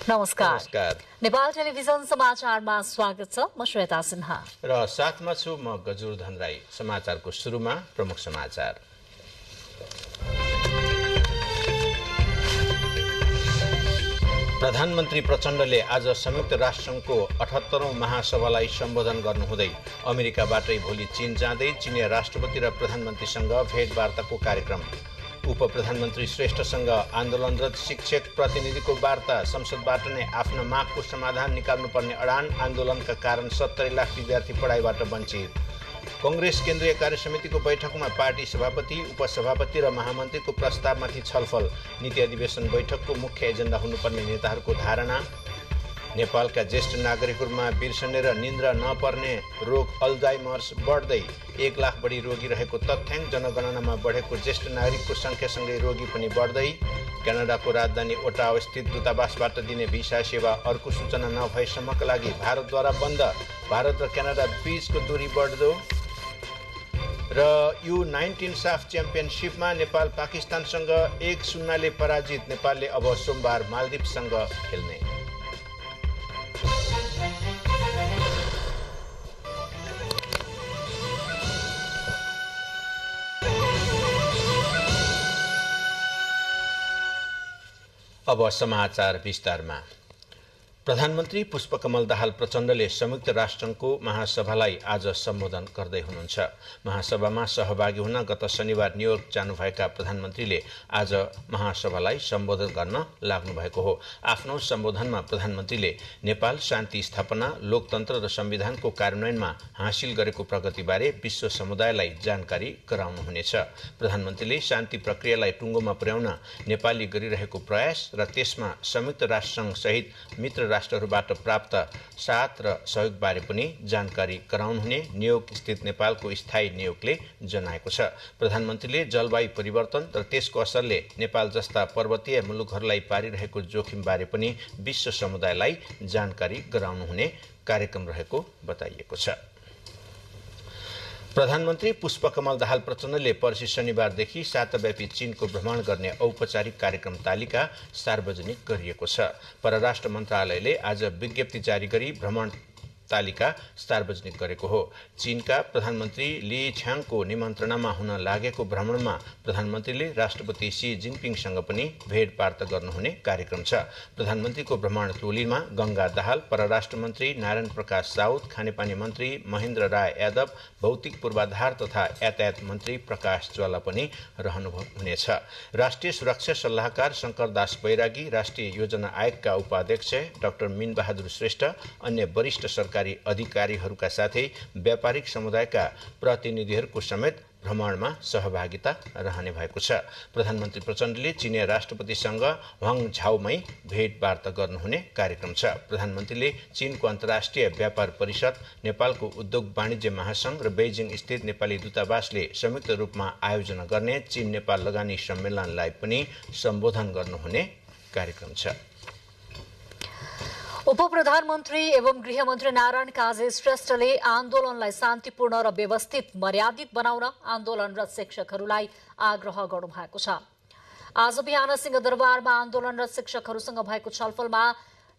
नमस्कार। नेपाल टेलिभिजन समाचारमा स्वागत छ। म श्वेता सिन्हा र साथमा छु म गजुर धनराई। समाचारको सुरुमा प्रमुख समाचार। प्रधानमन्त्री प्रचण्डले आज संयुक्त राष्ट्रसङ्घको 78औं महासभालाई सम्बोधन गर्नुहुँदै अमेरिकाबाटै भोलि चीन जाँदै चिनिया राष्ट्रपति र प्रधानमन्त्रीसँग भेटवार्ताको कार्यक्रम। उप प्रधानमन्त्री श्रेष्ठसँग आन्दोलनरत शिक्षक प्रतिनिधिको वार्ता। संसदबाट नै आफ्ना मागको समाधान निकाल्नुपर्ने अडान। आन्दोलनका कारण 70 लाख विद्यार्थी पढाइबाट वञ्चित। कांग्रेस केन्द्रीय कार्यसमितिको बैठकमा पार्टी सभापति, उपसभापति र महामन्त्रीको प्रस्तावमाथि छलफल। नीति अधिवेशन बैठकको मुख्य एजेन्डा हुनुपर्ने नेताहरूको धारणा। नेपालका ज्येष्ठ नागरिकहरूमा बिर्सने र निन्द्रा नपर्ने रोग अल्जाइमर्स बढ्दै 1 लाख बढी रोगी रहेको तथ्याङ्क। जनगणनामा बढेको ज्येष्ठ नागरिकको संख्यासँगै रोगी पनि बढ्दै। क्यानाडाको राजधानी ओटावा स्थित दूतावासबाट दिने भिसा सेवा अर्को सूचना नभएसम्मका लागि भारतद्वारा बन्द। भारत र क्यानाडा बीचको दूरी बढ्दो। र U19 साफ च्याम्पियनसिपमा नेपाल पाकिस्तानसँग 1-0 ले पराजित। नेपालले अब सोमबार मालदिप्ससँग खेल्ने। अब समाचार विस्तारमा। प्रधानमन्त्री पुष्पकमल दाहाल प्रचण्डले संयुक्त राष्ट्रसङ्घको महासभालाई आज सम्बोधन गर्दै हुनुहुन्छ। महासभामा सहभागी हुन गत शनिबार न्युयोर्क जानुभएका प्रधानमन्त्रीले आज महासभालाई सम्बोधन गर्न लाग्नुभएको हो। आफ्नो सम्बोधनमा प्रधानमन्त्रीले नेपाल शान्ति स्थापना, लोकतन्त्र र संविधानको कार्यान्वयनमा हासिल गरेको प्रगतिबारे विश्व समुदायलाई जानकारी गराउनुहुनेछ। प्रधानमन्त्रीले शान्ति प्रक्रियालाई टुङ्गोमा पुर्याउन नेपालले गरिरहेको प्रयास र त्यसमा संयुक्त राष्ट्रसङ्घ सहित मित्र राष्ट्रहरूबाट प्राप्त साथ र सहयोगबारे पनि जानकारी गराउनुहुने न्युयोर्क स्थित नेपालको स्थायी नियोगले जनाएको छ। प्रधानमन्त्रीले जलवायु परिवर्तन र त्यसको असरले नेपाल जस्ता पर्वतीय मुलुकहरूलाई पारिरहेको जोखिमबारे पनि विश्व समुदायलाई जानकारी गराउनुहुने कार्यक्रम रहेको बताइएको छ। प्रधानमन्त्री पुष्पकमल दाहाल प्रचण्डले पर्सि शनिबारदेखि साताव्यापी चीनको भ्रमण गर्ने औपचारिक कार्यक्रम तालिका सार्वजनिक गरिएको छ। परराष्ट्र मन्त्रालयले आज विज्ञप्ति जारी गरी भ्रमण तालिका सार्वजनिक गरेको हो। चीनका प्रधानमन्त्री ली छ्याङको निमन्त्रणामा हुन लागेको भ्रमणमा प्रधानमन्त्रीले राष्ट्रपति सी जिनपिङसँग पनि भेटवार्ता गर्नुहुने कार्यक्रम छ। प्रधानमन्त्रीको भ्रमण टोलीमा गंगा दाहाल, परराष्ट्र मन्त्री नारायण प्रकाश राउत, खानेपानी मन्त्री महेन्द्र राय यादव, भौतिक पूर्वाधार तथा यातायात मन्त्री प्रकाश ज्वाला पनि रहनुहुनेछ। राष्ट्रिय सुरक्षा सल्लाहकार शंकर दास बैरागी, राष्ट्रिय योजना आयोगका उपाध्यक्ष डाक्टर मीन बहादुर श्रेष्ठ, अन्य वरिष्ठ सरकारी अधिकारीहरूका साथै व्यापारिक समुदायका प्रतिनिधिहरूको समेत भ्रमणमा सहभागिता रहने भएको छ। प्रधानमन्त्री प्रचण्डले चिनिया राष्ट्रपतिसँग वाङ झाओमै भेटवार्ता गर्नुहुने कार्यक्रम छ। प्रधानमन्त्रीले चीनको अन्तर्राष्ट्रिय व्यापार परिषद, नेपालको उद्योग वाणिज्य महासंघ र बेइजिङ स्थित नेपाली दूतावासले संयुक्त रूपमा आयोजना गर्ने चीन नेपाल लगानी सम्मेलनलाई पनि सम्बोधन गर्नुहुने कार्यक्रम छ। उप प्रधानमन्त्री एवं गृहमन्त्री नारायण काजी श्रेष्ठले आन्दोलनलाई शान्तिपूर्ण र व्यवस्थित मर्यादित बनाउन आन्दोलनरत शिक्षकहरूलाई आग्रह गर्नुभएको छ। आज बिहान सिंहदरबारमा आन्दोलनरत शिक्षकहरूसँग भएको छलफलमा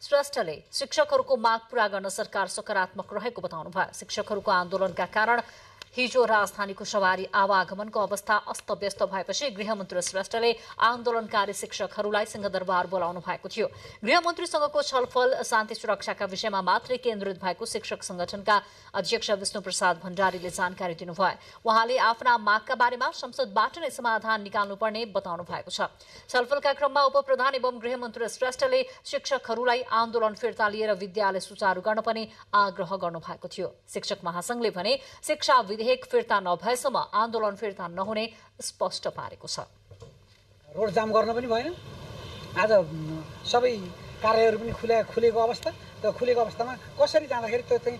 श्रेष्ठले शिक्षकहरूको माग पूरा गर्न सरकार सकारात्मक रहेको बताउनुभयो। शिक्षकहरूको आन्दोलनका कारण हिजो राजधानीको सवारी आवागमनको अवस्था अस्तव्यस्त भएपछि गृहमन्त्री श्रेष्ठले आन्दोलनकारी शिक्षकहरूलाई सिंहदरबार बोलाउनु भएको थियो। गृहमन्त्रीसँगको छलफल शान्ति सुरक्षाका विषयमा मात्रै केन्द्रित भएको शिक्षक संगठनका अध्यक्ष विष्णुप्रसाद भण्डारीले जानकारी दिनुभयो। उहाँले आफ्ना मागका बारेमा संसदबाट नै समाधान निकाल्नुपर्ने बताउनु भएको छ। छलफलका क्रममा उपप्रधान एवं गृहमन्त्री श्रेष्ठले शिक्षकहरूलाई आन्दोलन फिर्ता लिएर विद्यालय सुचारू गर्न पनि आग्रह गर्नुभएको थियो। शिक्षक महासंघले भने शिक्षा विधेयक फिर्ता नभएसम्म आन्दोलन फिर्ता नहुने स्पष्ट पारेको छ। रोड जाम गर्न पनि भएन। आज सबै कार्यालयहरू पनि खुलेको अवस्था। त्यो खुलेको अवस्थामा कसरी जाँदाखेरि त्यो चाहिँ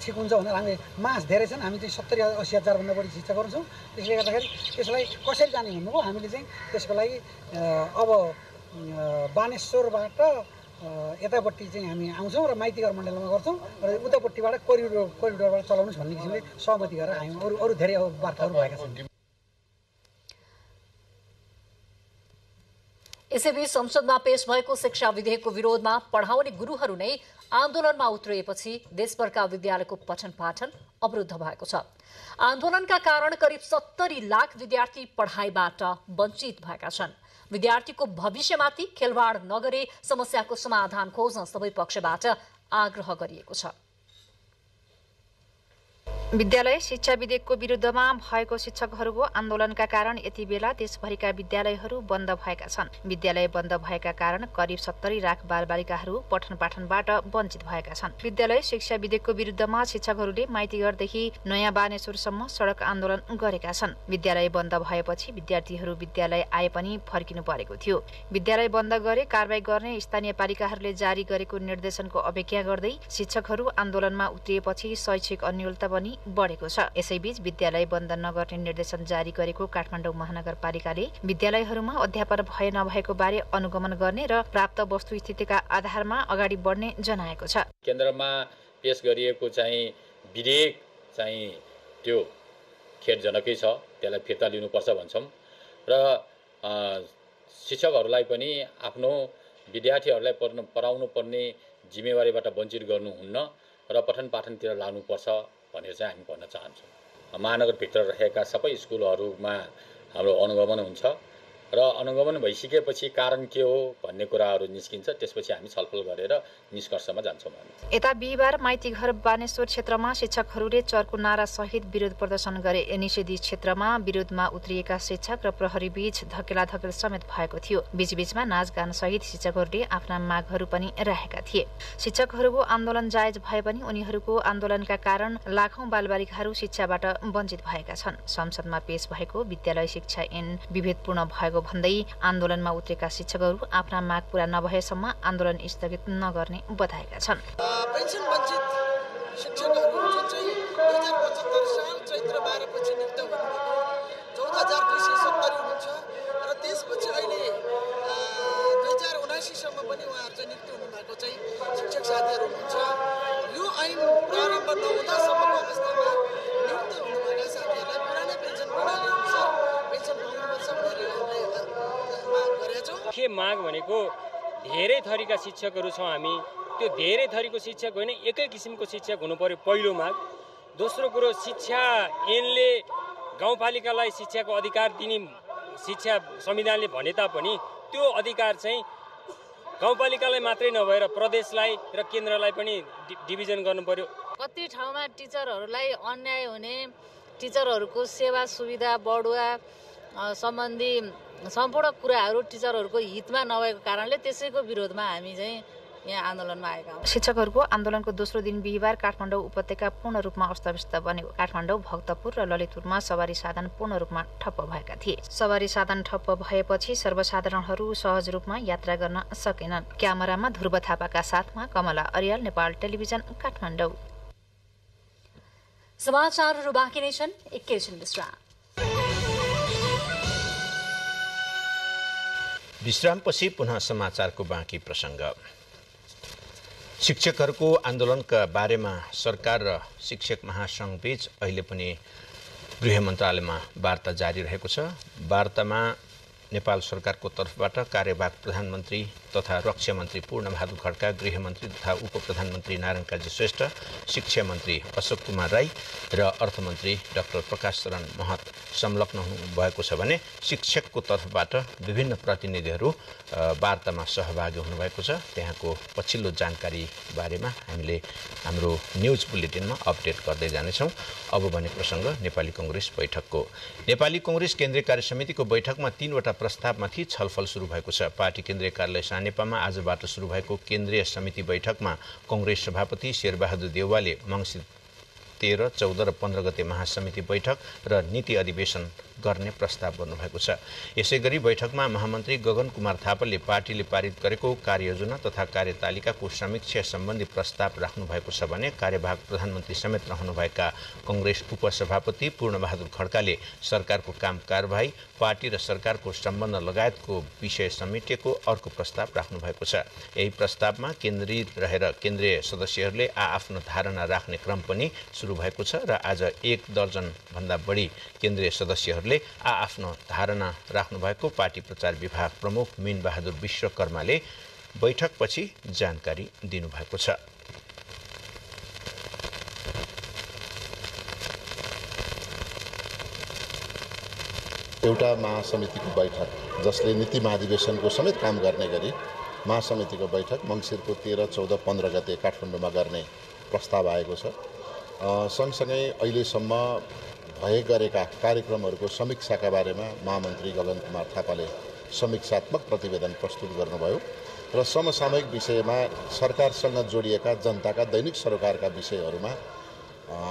ठिक हुन्छ भनेर हामी मास धेरै छन्। हामी चाहिँ 70-80 हजार भन्दा बढी शिक्षकहरू छौँ। त्यसले गर्दाखेरि त्यसलाई कसरी जाने भन्नुभयो। हामीले चाहिँ त्यसको लागि अब बानेश्वरबाट यतापट्टि चाहिँ हामी आउँछौँ र माइतीघर मण्डलमा गर्छौँ र उतापट्टिबाट कोरिडोरबाट चलाउनुहोस् भन्ने किसिमले सहमति गरेर आयौँ। अरू धेरै वार्ताहरू भएका छन्। यसैबीच संसदमा पेश भएको शिक्षा विधेयकको विरोधमा पढाउने गुरुहरू नै आन्दोलनमा उत्रिएपछि देशभरका विद्यालयको पठन पाठन अवरुद्ध भएको छ। आन्दोलनका कारण करिब 70 लाख विद्यार्थी पढाइबाट वञ्चित भएका छन्। विद्यार्थीको भविष्यमाथि खेलवाड नगरे समस्याको समाधान खोज्न सबै पक्षबाट आग्रह गरिएको छ। विद्यालय शिक्षा विधेयकको विरुद्धमा भएको शिक्षकहरूको आन्दोलनका कारण यति बेला देशभरिका विद्यालयहरू बन्द भएका छन्। विद्यालय बन्द भएका कारण करिब 70 लाख बालबालिकाहरू पठन पाठनबाट वञ्चित भएका छन्। विद्यालय शिक्षा विधेयकको विरुद्धमा शिक्षकहरूले माइतीघरदेखि नयाँ बानेश्वरसम्म सडक आन्दोलन गरेका छन्। विद्यालय बन्द भएपछि विद्यार्थीहरू विद्यालय आए पनि फर्किनु परेको थियो। विद्यालय बन्द गरे कारबाही गर्ने स्थानीय पालिकाहरूले जारी गरेको निर्देशनको अवज्ञा गर्दै शिक्षकहरू आन्दोलनमा उत्रिएपछि शैक्षिक अन्योलता पनि बढेको छ। यसैबीच विद्यालय बन्द नगर्ने निर्देशन जारी गरेको काठमाडौँ महानगरपालिकाले विद्यालयहरूमा अध्यापन भए नभएको बारे अनुगमन गर्ने र प्राप्त वस्तुस्थितिका आधारमा अगाडि बढ्ने जनाएको छ। केन्द्रमा पेश गरिएको चाहिँ विधेयक चाहिँ त्यो खेदजनकै छ, त्यसलाई फिर्ता लिनुपर्छ भन्छौँ र शिक्षकहरूलाई पनि आफ्नो विद्यार्थीहरूलाई पढाउनु पर्ने जिम्मेवारीबाट वञ्चित गर्नुहुन्न र पठन पाठनतिर लाग्नुपर्छ भनेर चाहिँ हामी भन्न चाहन्छौँ। महानगरभित्र रहेका सबै स्कुलहरूमा हाम्रो अनुगमन हुन्छ र अनुगमन भइसकेपछि कारण के हो भन्ने कुराहरू निस्किन्छ, त्यसपछि हामी छलफल गरेर निष्कर्षमा जान्छौँ। यता बिहिबार माइतीघर बानेश्वर क्षेत्रमा शिक्षकहरूले चर्को नारा सहित विरोध प्रदर्शन गरे। निषेधित क्षेत्रमा विरोधमा उत्रिएका शिक्षक र प्रहरी बीच धकेलाधकेल समेत भएको थियो। बीचबीचमा नाचगान सहित शिक्षकहरूले आफ्ना मागहरू पनि राखेका थिए। शिक्षकहरूको आन्दोलन जायज भए पनि उनीहरूको आन्दोलनका कारण लाखौं बालबालिकाहरू शिक्षाबाट वञ्चित भएका छन्। संसदमा पेश भएको विद्यालय शिक्षा ऐन विभेदपूर्ण भएको भन्दै आन्दोलनमा उत्रेका शिक्षकहरू आफ्ना माग पूरा नभएसम्म आन्दोलन स्थगित नगर्ने बताएका छन्। पेन्सन वञ्चित शिक्षकहरू जुन चाहिँ 2075 साल चैत्र 12 पछि नियुक्त हुनुभएको 14,270 हुनुहुन्छ र त्यसपछि अहिले 2079 सम्म पनि उहाँहरू चाहिँ नियुक्त हुनुभएको चाहिँ शिक्षक साथीहरू हुनुहुन्छ। यो ऐन प्रारम्भ नहुँदासम्मको अवस्थामा नियुक्त हुनुभएका साथीहरूलाई पुरानै पेन्सन प्रणाली अनुसार पेन्सन पाउनुपर्छ भनेर के माग भनेको धेरै थरीका शिक्षकहरू छौँ हामी। त्यो धेरै थरीको शिक्षक होइन, एकै किसिमको शिक्षक हुनु पर्यो पहिलो माग। दोस्रो कुरो, शिक्षा ऐनले गाउँपालिकालाई शिक्षाको अधिकार दिने शिक्षा संविधानले भने तापनि त्यो अधिकार चाहिँ गाउँपालिकालाई मात्रै नभएर प्रदेशलाई र केन्द्रलाई पनि डिभिजन गर्नु पर्यो। कति ठाउँमा टिचरहरूलाई अन्याय हुने, टिचरहरूको सेवा सुविधा बढुवा सम्बन्धी सम्पूर्ण कुराहरू टिचरहरूको हितमा नभएको कारणले त्यसैको विरोधमा हामी चाहिँ यहाँ आन्दोलनमा आएका हौँ। शिक्षकहरूको आन्दोलनको दोस्रो दिन बिहिबार काठमाडौँ उपत्यका पूर्ण रूपमा अस्तव्यस्त बन्यो। काठमाडौँ, भक्तपुर र ललितपुरमा सवारी साधन पूर्ण रूपमा ठप्प भएका थिए। सवारी साधन ठप्प भएपछि सर्वसाधारणहरू सहज रूपमा यात्रा गर्न सकेनन्। क्यामेरामा ध्रुव थापाका साथमा कमला अर्याल, नेपाल टेलिभिजन, काठमाडौँ। समाचारहरू बाँकी नै छन्, एकैछिन विश्राम। विश्रामपछि पुनः समाचारको बाँकी प्रसङ्ग। शिक्षकहरूको आन्दोलनका बारेमा सरकार र शिक्षक महासंघ बीच अहिले पनि गृह मन्त्रालयमा वार्ता जारी रहेको छ। वार्तामा नेपाल सरकारको तर्फबाट कार्यवाहक प्रधानमन्त्री तथा रक्षा मन्त्री पूर्णबहादुर खड्का, गृहमन्त्री तथा उपप्रधानमन्त्री नारायण काजी श्रेष्ठ, शिक्षा मन्त्री अशोक कुमार राई र अर्थमन्त्री डाक्टर प्रकाश शरण महत संलग्न हुनुभएको छ भने शिक्षकको तर्फबाट विभिन्न प्रतिनिधिहरू वार्तामा सहभागी हुनुभएको छ। त्यहाँको पछिल्लो जानकारी बारेमा हामीले हाम्रो न्युज बुलेटिनमा अपडेट गर्दै जानेछौँ। अब भने प्रसङ्ग नेपाली कांग्रेस बैठकको। नेपाली कांग्रेस केन्द्रीय कार्य समितिको बैठकमा 3वटा प्रस्तावमाथि छलफल सुरु भएको छ। पार्टी केन्द्रीय कार्यालय सानेपामा आजबाट सुरु भएको केन्द्रीय समिति बैठकमा कांग्रेस सभापति शेरबहादुर देउवाले मङ्सिर 13, 14 र 15 गते महासमिति बैठक र नीति अधिवेशन गर्ने प्रस्ताव गर्नुभएको छ। यसैगरी बैठकमा महामन्त्री गगन कुमार थापाले पार्टीले पारित गरेको कार्ययोजना तथा कार्यतालिकाको समीक्षा सम्बन्धी प्रस्ताव राख्नु भएको छ भने कार्यवाहक प्रधानमन्त्री समेत रहनुभएका कांग्रेस उपसभापति पूर्णबहादुर खड्काले सरकारको काम कारबाही, पार्टी र सरकारको सम्बन्ध लगायतको विषय समेटिएको अर्को प्रस्ताव राख्नु भएको छ। यही प्रस्तावमा केन्द्रित रहेर केन्द्रीय सदस्यहरूले आफ्नो धारणा राख्ने क्रम पनि सुरु भएको छ र आज 1 दर्जन भन्दा बढी केन्द्रीय सदस्यहरूले आफ्नो धारणा राख्नु भएको पार्टी प्रचार विभाग प्रमुख मीन बहादुर विश्वकर्माले बैठकपछि जानकारी दिनुभएको छ। एउटा महासमितिको बैठक जसले नीति महाधिवेशनको समेत काम गर्ने गरी महासमितिको बैठक मङ्सिरको 13, 14, 15 गते काठमाडौँमा गर्ने प्रस्ताव आएको छ। सँगसँगै अहिलेसम्म गरेका कार्यक्रमहरूको समीक्षाका बारेमा महामन्त्री गगन कुमार थापाले समीक्षात्मक प्रतिवेदन प्रस्तुत गर्नुभयो र समसामयिक विषयमा सरकारसँग जोडिएका जनताका दैनिक सरोकारका विषयहरूमा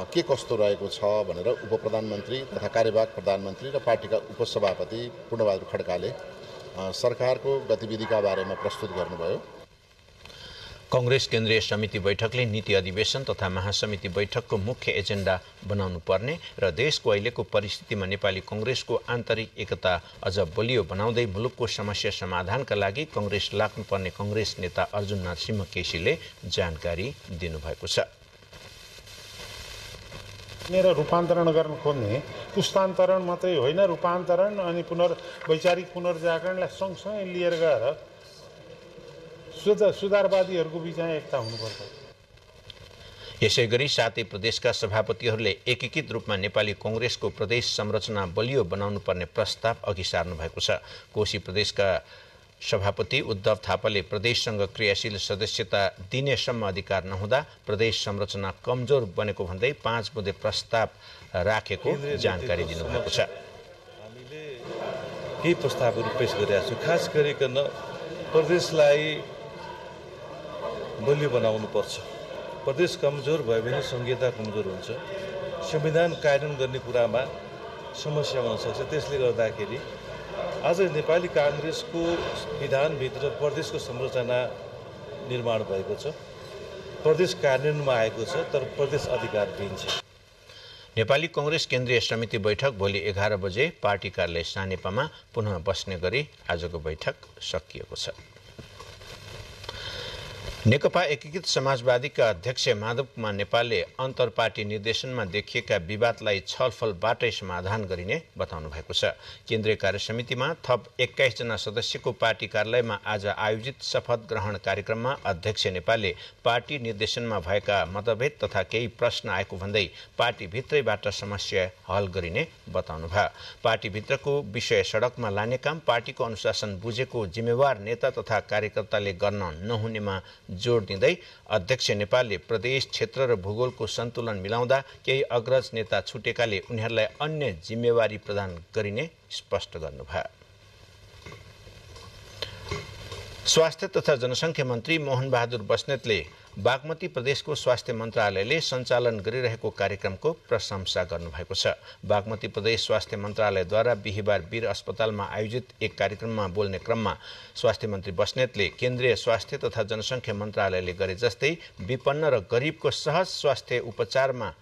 के कस्तो रहेको छ भनेर उपप्रधानमन्त्री तथा कार्यवाहक प्रधानमन्त्री र पार्टीका उपसभापति पूर्णबहादुर खड्काले सरकारको गतिविधिका बारेमा प्रस्तुत गर्नुभयो। कांग्रेस केन्द्रीय समिति बैठकले नीति अधिवेशन तथा महासमिति बैठकको मुख्य एजेन्डा बनाउनु पर्ने र देशको अहिलेको परिस्थितिमा नेपाली कांग्रेसको आन्तरिक एकता अझ बलियो बनाउँदै मुलुकको समस्या समाधानका लागि कांग्रेस लाग्नुपर्ने कांग्रेस नेता अर्जुननाथ सिंह केसीले जानकारी दिनुभएको छ। रूपान्तरण गर्न खोज्ने पुस्तान्तरण मात्रै होइन, रूपान्तरण अनि वैचारिक पुनर्जागरणलाई सँगसँगै लिएर गएर सुधारवादीहरूको बीचमा एकता हुनुपर्छ। यसैगरी सातै प्रदेशका सभापतिहरूले एकीकृत रूपमा नेपाली कांग्रेसको प्रदेश संरचना बलियो बनाउनु पर्ने प्रस्ताव अघि सार्नु भएको छ। कोशी प्रदेशका सभापति उद्धव थापाले प्रदेशसँग क्रियाशील सदस्यता दिनेसम्म अधिकार नहुँदा प्रदेश संरचना कमजोर बनेको भन्दै 5 बुँदे प्रस्ताव राखेको जानकारी दिनुभएको छ। हामीले केही प्रस्तावहरू पेश गरेका छौँ। खास गरिकन प्रदेशलाई बलियो बनाउनु पर्छ। प्रदेश कमजोर भयो भने संहिता कमजोर हुन्छ, संविधान कायम गर्ने कुरामा समस्या हुन सक्छ। त्यसले गर्दाखेरि आज नेपाली कांग्रेसको विधानभित्र प्रदेशको संरचना निर्माण भएको छ, प्रदेश कार्यान्वयनमा आएको छ, तर प्रदेश अधिकार दिन्छ। नेपाली कांग्रेस केन्द्रीय समिति बैठक भोलि 11 बजे पार्टी कार्यालय सानेपामा पुनः बस्ने गरी आजको बैठक सकिएको छ। नेकपा एकीकृत समाजवादीका अध्यक्ष माधव कुमार नेपालले अन्तर्पार्टी निर्देशनमा देखिएका विवादलाई छलफलबाटै समाधान गरिने बताउनु भएको छ। केन्द्रीय कार्यसमितिमा थप 21 जना सदस्यको पार्टी कार्यालयमा आज आयोजित शपथ ग्रहण कार्यक्रममा अध्यक्ष नेपालले पार्टी निर्देशनमा भएका मतभेद तथा केही प्रश्न आएको भन्दै पार्टीभित्रैबाट समस्या हल गरिने बताउनुभयो। पार्टीभित्रको विषय सडकमा लाने काम पार्टीको अनुशासन बुझेको जिम्मेवार नेता तथा कार्यकर्ताले गर्न नहुनेमा जोड दिँदै अध्यक्ष नेपालले प्रदेश, क्षेत्र र भूगोलको सन्तुलन मिलाउँदा केही अग्रज नेता छुटेकाले उनीहरूलाई अन्य जिम्मेवारी प्रदान गरिने स्पष्ट गर्नुभयो। स्वास्थ्य तथा जनसङ्ख्या मन्त्री मोहन बहादुर बस्नेतले बागमती प्रदेशको स्वास्थ्य मन्त्रालयले सञ्चालन गरिरहेको कार्यक्रमको प्रशंसा गर्नुभएको छ। बागमती प्रदेश स्वास्थ्य मन्त्रालयद्वारा बिहिबार वीर अस्पतालमा आयोजित एक कार्यक्रममा बोल्ने क्रममा स्वास्थ्य मन्त्री बस्नेतले केन्द्रीय स्वास्थ्य तथा जनसङ्ख्या मन्त्रालयले गरे जस्तै विपन्न र गरिबको सहज स्वास्थ्य उपचारमा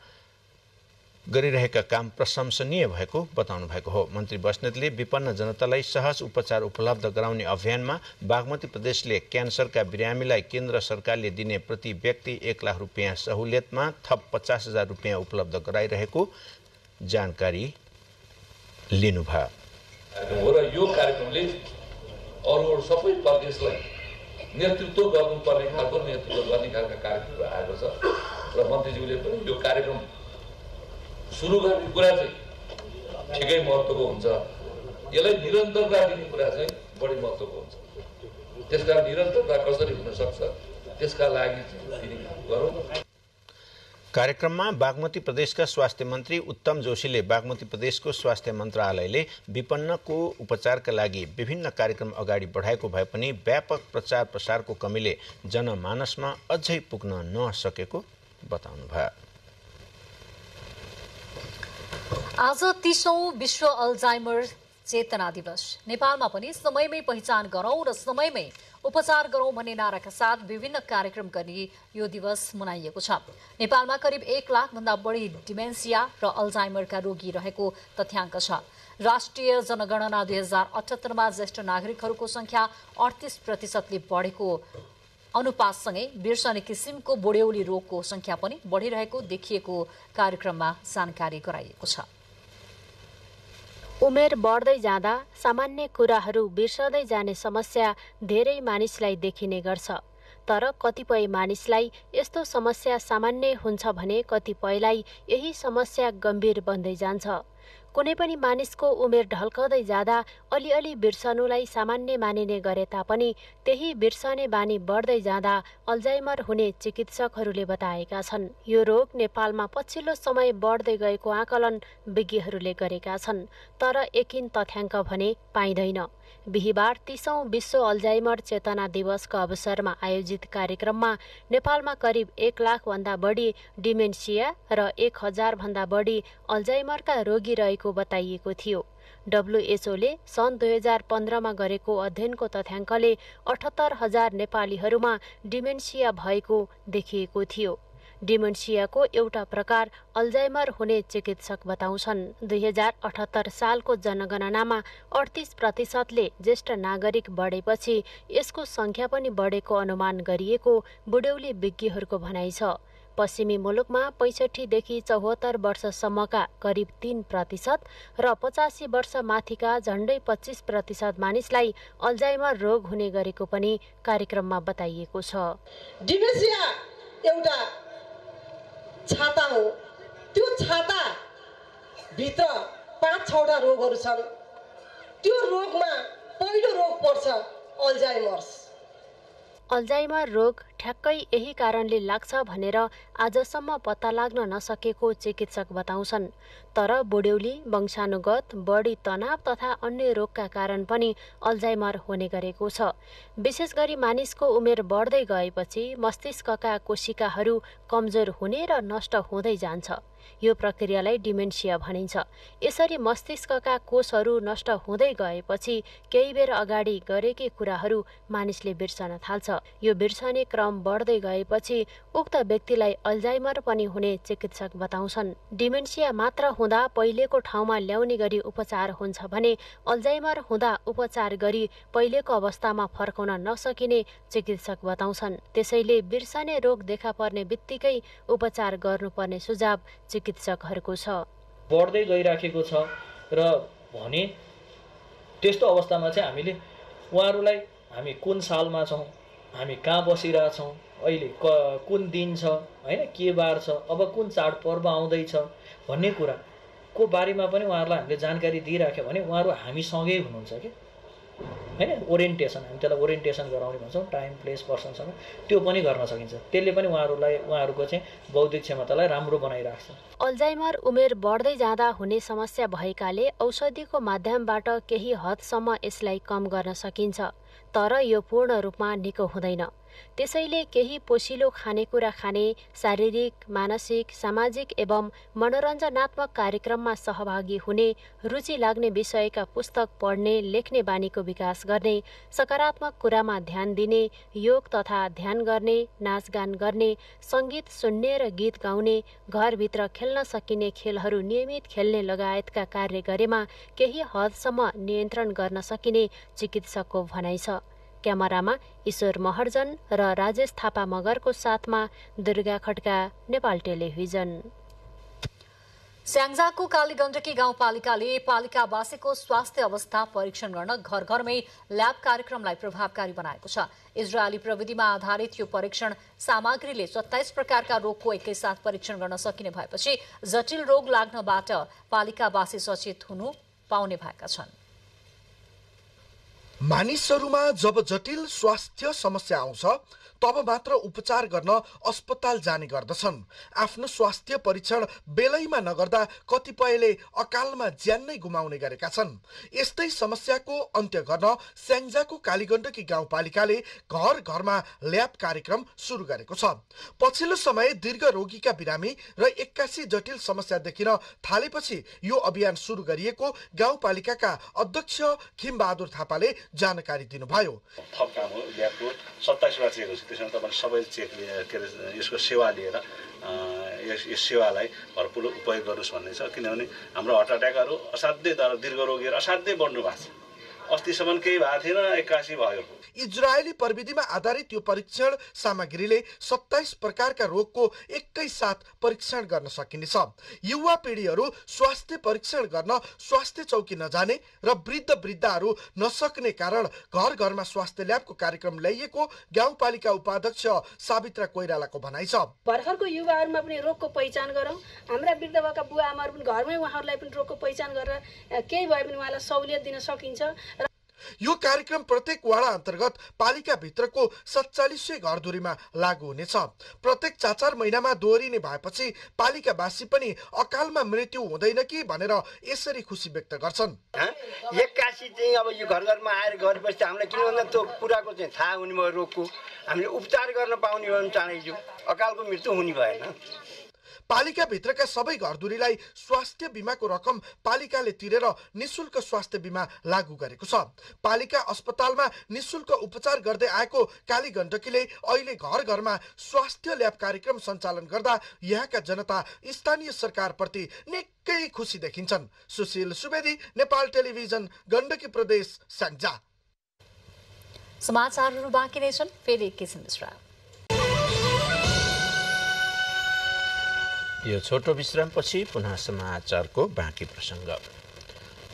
गरिरहेका काम प्रशंसनीय भएको बताउनु भएको हो। मन्त्री बस्नेतले विपन्न जनतालाई सहज उपचार उपलब्ध गराउने अभियानमा बागमती प्रदेशले क्यान्सरका बिरामीलाई केन्द्र सरकारले दिने प्रति व्यक्ति 1 लाख रुपियाँ सहुलियतमा थप 50,000 रुपियाँ उपलब्ध गराइरहेको जानकारी लिनुभयो। र यो कार्यक्रमले अरू सबै प्रदेशलाई नेतृत्व गर्नुपर्ने खालको नेतृत्व गर्ने खालका कार्यक्रमहरू आएको छ र मन्त्रीज्यूले पनि यो कार्यक्रम सुरु गर्ने कुरा चाहिँ ठिकै महत्त्वको हुन्छ। यसलाई निरन्तरता दिने कुरा चाहिँ बढी महत्त्वको हुन्छ। त्यसका निरन्तरता कसरी हुन सक्छ त्यसका लागि गरौँ। कार्यक्रममा बागमती प्रदेशका स्वास्थ्य मन्त्री उत्तम जोशीले बागमती प्रदेशको स्वास्थ्य मन्त्रालयले विपन्नको उपचारका लागि विभिन्न कार्यक्रम अगाडि बढाएको भए पनि व्यापक प्रचार प्रसारको कमीले जनमानसमा अझै पुग्न नसकेको बताउनुभयो। आज 30औं विश्व अल्जाइमर चेतना दिवस। नेपालमा पनि समयमै पहिचान गरौं र समयमै उपचार गरौं भन्ने नाराका साथ विभिन्न कार्यक्रम गरी यो दिवस मनाइएको छ। नेपालमा करिब 1 लाख भन्दा बढी डिमेन्सिया र अल्जाइमरका रोगी रहेको तथ्याङ्क छ। राष्ट्रिय जनगणना 2078 मा ज्येष्ठ नागरिकहरूको संख्या 38% बढेको अनुपातसँगै बिर्सने किसिमको बुढ्यौली रोगको संख्या पनि बढिरहेको देखिएको कार्यक्रममा जानकारी गराइएको छ। उमेर बढ्दै जाँदा सामान्य कुराहरू बिर्सदै जाने समस्या धेरै मानिसलाई देखिने गर्छ। तर कतिपय मानिसलाई यस्तो समस्या सामान्य हुन्छ भने कतिपयलाई यही समस्या गम्भीर बन्दै जान्छ। कुनै पनि मानिसको उमेर ढल्कदै जाँदा अलिअलि बिर्सनुलाई सामान्य मानिने गरे तापनि त्यही बिर्सने बानी बढ्दै जाँदा अल्जाइमर हुने चिकित्सकहरूले बताएका छन्। यो रोग नेपालमा पछिल्लो समय बढ्दै गएको आकलन विज्ञहरूले गरेका छन्, तर एकिन तथ्याङ्क भने पाइँदैन। बिहिबार 30औं विश्व अल्जाइमर चेतना दिवसको अवसरमा आयोजित कार्यक्रममा नेपालमा करिब 1 लाख भन्दा बढी डिमेन्सिया र 1000 भन्दा बढी अल्जाइमरका रोगी रहेको बताइएको थियो। डब्ल्युएचओले सन् 2015मा गरेको अध्ययनको तथ्याङ्कले 78,000 नेपालीहरूमा डिमेन्सिया भएको देखिएको थियो। डिमेन्सियाको एउटा प्रकार अल्जाइमर हुने चिकित्सक बताउँछन्। 2078 सालको जनगणनामा 38%ले ज्येष्ठ नागरिक बढेपछि यसको संख्या पनि बढेको अनुमान गरिएको बुढ्यौली विज्ञहरूको भनाइ छ। पश्चिमी मुलुकमा 65 देखि 74 वर्षसम्मका करिब 3% र 85 वर्ष माथिका झण्डै 25% मानिसलाई अल्जाइमर रोग हुने गरेको पनि कार्यक्रममा बताइएको छ। डिमेन्सिया एउटा छाता हो। त्यो छाता भित्र 5-6वटा रोगहरू छन्। त्यो रोगमा पहिलो रोग पर्छ अल्जाइमर्स। अल्जाइमर रोग ठ्याक्कै यही कारणले लाग्छ भनेर आजसम्म पत्ता लाग्न नसकेको चिकित्सक बताउँछन्। तर बुढ्यौली, वंशानुगत, बढी तनाव तथा अन्य रोगका कारण पनि अल्जाइमर हुने गरेको छ। विशेष गरी मानिसको उमेर बढ्दै गएपछि मस्तिष्कका कोशिकाहरू कमजोर हुने र नष्ट हुँदै जान्छ। यो प्रक्रियालाई डिमेन्सिया भनिन्छ। यसरी मस्तिष्कका कोषहरू नष्ट हुँदै गएपछि केही बेर अगाडि गरेकै कुराहरू मानिसले बिर्सन थाल्छ। यो बिर्सने क्रम बढ्दै गएपछि उक्त व्यक्तिलाई अल्जाइमर पनि हुने चिकित्सक बताउँछन्। डिमेन्सिया मात्र हुँदा पहिलेको ठाउँमा ल्याउने गरी उपचार हुन्छ भने अल्जाइमर हुँदा उपचार गरी पहिलेको अवस्थामा फर्काउन नसकिने चिकित्सक बताउँछन्। त्यसैले बिर्सने रोग देखा पर्ने बित्तिकै उपचार गर्नुपर्ने सुझाव चिकित्सकहरूको छ। बढ्दै गइराखेको छ र भने त्यस्तो अवस्थामा चाहिँ हामीले उहाँहरूलाई हामी कुन सालमा छौँ, हामी कहाँ बसिरहेछौँ, अहिले कुन दिन छ, होइन, के बार छ, अब कुन चाडपर्व आउँदैछ भन्ने कुराको बारेमा पनि उहाँहरूलाई हामीले जानकारी दिइराख्यो भने उहाँहरू हामीसँगै हुनुहुन्छ कि होइन। ओरिएन्टेसन, हामी त्यसलाई ओरिएन्टेसन गराउने भन्छौँ, टाइम प्लेस पर्सनसँग, त्यो पनि गर्न सकिन्छ। त्यसले पनि उहाँहरूको चाहिँ बौद्धिक क्षमतालाई राम्रो बनाइराख्छ। अल्जाइमर उमेर बढ्दै जाँदा हुने समस्या भएकाले औषधिको माध्यमबाट केही हदसम्म यसलाई कम गर्न सकिन्छ, तर यो पूर्ण रूपमा निको हुँदैन। त्यसैले केही पोषिलो खानेकुरा खाने, शारीरिक, मानसिक, सामाजिक एवं मनोरञ्जनात्मक कार्यक्रममा सहभागी हुने, रुचि लाग्ने विषयका पुस्तक पढ्ने, लेख्ने बानीको विकास गर्ने, सकारात्मक कुरामा ध्यान दिने, योग तथा ध्यान गर्ने, नाचगान गर्ने, सङ्गीत सुन्ने र गीत गाउने, घरभित्र खेल्न सकिने खेलहरू नियमित खेल्ने लगायतका कार्य गरेमा केही हदसम्म नियन्त्रण गर्न सकिने चिकित्सकको भनाइ छ। क्यामेरामा ईश्वर महर्जन र राजेश थापा मगरको साथमा दुर्गा खड्का, नेपाल टेलिभिजन। स्याङ्जाको कालीगण्डकी गाउँपालिकाले पालिकावासीको स्वास्थ्य अवस्था परीक्षण गर्न घर घरमै ल्याब कार्यक्रमलाई प्रभावकारी बनाएको छ। इजरायली प्रविधिमा आधारित यो परीक्षण सामग्रीले 27 प्रकारका रोगको एकैसाथ परीक्षण गर्न सकिने भएपछि जटिल रोग लाग्नबाट पालिकावासी सचेत हुनु पाउने भएका छन्। मानिसहरूमा जब जटिल स्वास्थ्य समस्या आउँछ तब मात्र उपचार गर्न अस्पताल जाने गर्दछन्। आफ्नो स्वास्थ्य परीक्षण बेलैमा नगर्दा कतिपयले अकालमा ज्यान नै गुमाउने गरेका छन्। यस्तै समस्याको अन्त्य गर्न स्याङ्जाको कालीगण्डकी गाउँपालिकाले घर घरमा ल्याब कार्यक्रम सुरु गरेको छ। पछिल्लो समय दीर्घ रोगीका बिरामी र 81 जटिल समस्या देखिन थालेपछि यो अभियान सुरु गरिएको गाउँपालिकाका अध्यक्ष खिमबहादुर थापाले जानकारी दिनुभयो। थप काम हो, ल्याबको 27 वटा चेक छ, त्यसमा तपाईले सबै चेक के अरे यसको सेवा लिएर यस सेवालाई भरपूर उपयोग गर्नुहोस् भन्ने छ। किनभने हाम्रो हार्ट अट्याकहरू असाध्यै दीर्घ रोगीहरू असाध्यै बढ्नु भएको छ। अस्तिसम्म केही भएको थिएन, 81 भयो। इजरायली प्रविधिमा आधारित यो परीक्षण सामग्रीले 27 प्रकारका रोगको एकै साथ परीक्षण गर्न सकिनेछ। युवा पिढीहरू स्वास्थ्य परीक्षण गर्न स्वास्थ्य चौकी नजाने र वृद्धहरू नसक्ने कारण घर घरमा स्वास्थ्य ल्याबको कार्यक्रम ल्याइएको गाउँपालिका उपाध्यक्ष सावित्रा कोइरालाको भनाइ छ। भर्खरको युवाहरूमा पनि रोगको पहिचान गरौँ, हाम्रा वृद्ध भएका बुवा आमाहरू पनि घरमै उहाँहरूलाई पनि रोगको पहिचान गरेर केही भए पनि उहाँलाई सहुलियत दिन सकिन्छ। यो कार्यक्रम प्रत्येक वाडा अन्तर्गत पालिका भित्रको 4700 घरधुरीमा लागू हुनेछ। प्रत्येक 4-4 महिनामा दोहोरिने भएपछि पालिकावासी पनि अकालमा मृत्यु हुँदैन कि भनेर यसरी खुसी व्यक्त गर्छन्। 81 चाहिँ अब यो घर घरमा आएर गरेपछि हामीलाई किन भन्दा त्यो कुराको चाहिँ थाहा हुने भयो, रोगको हामीले उपचार गर्न पाउने हो भने चाँडै अकालको मृत्यु हुने भएन। पालिका भित्रका सबै घरधुरीलाई स्वास्थ्य बीमाको रकम पालिकाले तिरेर निशुल्क स्वास्थ्य बीमा लागू गरेको छ। पालिका अस्पतालमा निशुल्क उपचार गर्दै आएको काली गण्डकीले अहिले घर घरमा स्वास्थ्य ल्याब कार्यक्रम सञ्चालन गर्दा यहाँका जनता स्थानीय सरकारप्रति निकै खुसी देखिन्छन्। सुशील सुवेदी, नेपाल टेलिभिजन, गण्डकी प्रदेश, स्याङ्जा। समाचारहरू बाँकी नै छन्, फेरि एकैछिन विश्राम। यो छोटो विश्रामपछि पुनः समाचारको बाँकी प्रसङ्ग।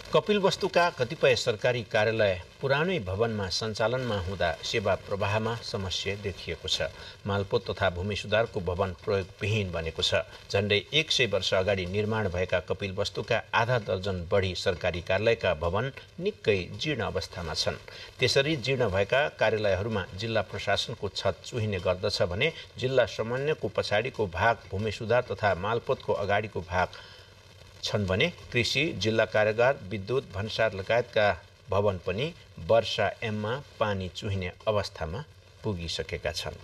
कपिलवस्तुका कतिपय सरकारी कार्यालय पुरानै भवनमा सञ्चालनमा हुँदा सेवा प्रवाहमा समस्या देखिएको छ। मालपोत तथा भूमि सुधारको भवन प्रयोगविहीन बनेको छ। झन्डै 100 वर्ष अगाडि निर्माण भएका कपिलवस्तुका आधा दर्जन बढी सरकारी कार्यालयका भवन निकै जीर्ण अवस्थामा छन्। त्यसरी जीर्ण भएका कार्यालयहरूमा जिल्ला प्रशासनको छत चुहिने गर्दछ भने जिल्ला समन्वयको पछाडिको भाग, भूमि सुधार तथा मालपोतको अगाडिको भाग छन् भने कृषि, जिल्ला कारागार, विद्युत, भन्सार लगायतका भवन पनि वर्षा एममा पानी चुहिने अवस्थामा पुगिसकेका छन्।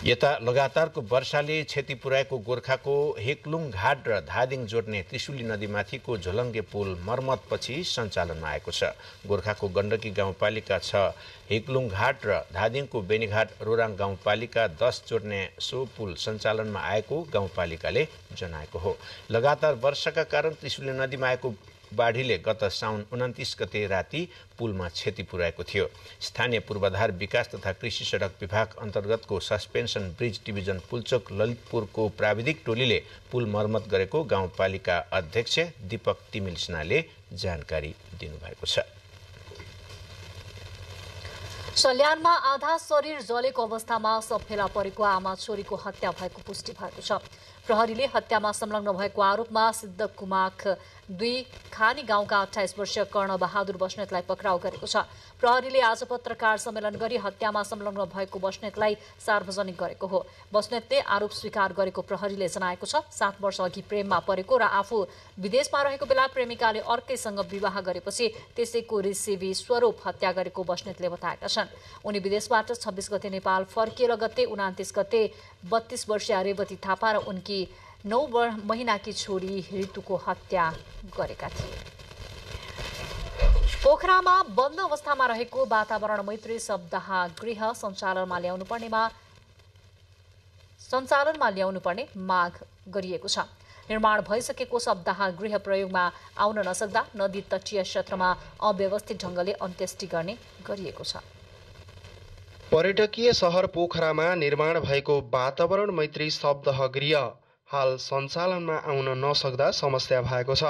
यता लगातारको वर्षाले क्षति पुर्याएको गोर्खाको हेक्लुङ घाट र धादिङ जोड्ने त्रिशुली नदीमाथिको झोलङ्गे पुल मर्मतपछि सञ्चालनमा आएको छ। गोर्खाको गण्डकी गाउँपालिका 6, हेक्लुङ घाट र धादिङको बेनीघाट रोराङ गाउँपालिका 10 जोड्ने सो पुल सञ्चालनमा आएको गाउँपालिकाले जनाएको हो। लगातार वर्षाका कारण त्रिशुली नदीमा आएको बाढीले गत साउन 29 गते राति पुलमा क्षति पुर्याएको थियो। स्थानीय पूर्वाधार विकास तथा कृषि सडक विभाग अन्तर्गतको सस्पेन्सन ब्रिज डिभिजन पुल्चोक ललितपुरको प्राविधिक टोलीले पुल मर्मत गरेको गाउँपालिका अध्यक्ष दीपक तिमिल सिन्हाले जानकारी दिनुभएको छ। सल्यानमा आधा शरीर जलेको अवस्थामा सब फेला परेको आमा छोरीको हत्या भएको पुष्टि भएको छ। प्रहरीले हत्यामा संलग्न भएको आरोपमा सिद्धकुमाख 2 खानी गाउँका 28 वर्षीय कर्ण बहादुर बस्नेतलाई पक्राउ गरेको छ। प्रहरीले आज पत्रकार सम्मेलन गरी हत्यामा संलग्न भएको बस्नेतलाई सार्वजनिक गरेको हो। बस्नेतले आरोप स्वीकार गरेको प्रहरीले जनाएको छ। 7 वर्ष अघि प्रेममा परेको र आफू विदेशमा रहेको बेला प्रेमिकाले अर्कैसँग विवाह गरेपछि त्यसैको रिसिभी स्वरूप हत्या गरेको बस्नेतले बताएका छन्। उनी विदेशबाट 26 गते नेपाल फर्किए गते 29 गते 32 वर्षीय रेवती थापा र उनकी 9 महिनाकी छोरी ऋतुको हत्या गरेका थिए। पोखरामा बन्द अवस्थामा रहेको वातावरण मैत्री सप्ताह गृह सञ्चालनमा ल्याउनुपर्ने माग गरिएको छ। निर्माण भइसकेको सप्ताह गृह प्रयोगमा आउन नसक्दा नदी तटीय क्षेत्रमा अव्यवस्थित ढङ्गले अन्त्येष्टि गर्ने गरिएको छ। पर्यटकीय सहर पोखरामा निर्माण भएको वातावरण मैत्री सप्ताह गृह हाल सञ्चालनमा आउन नसक्दा समस्या भएको छ,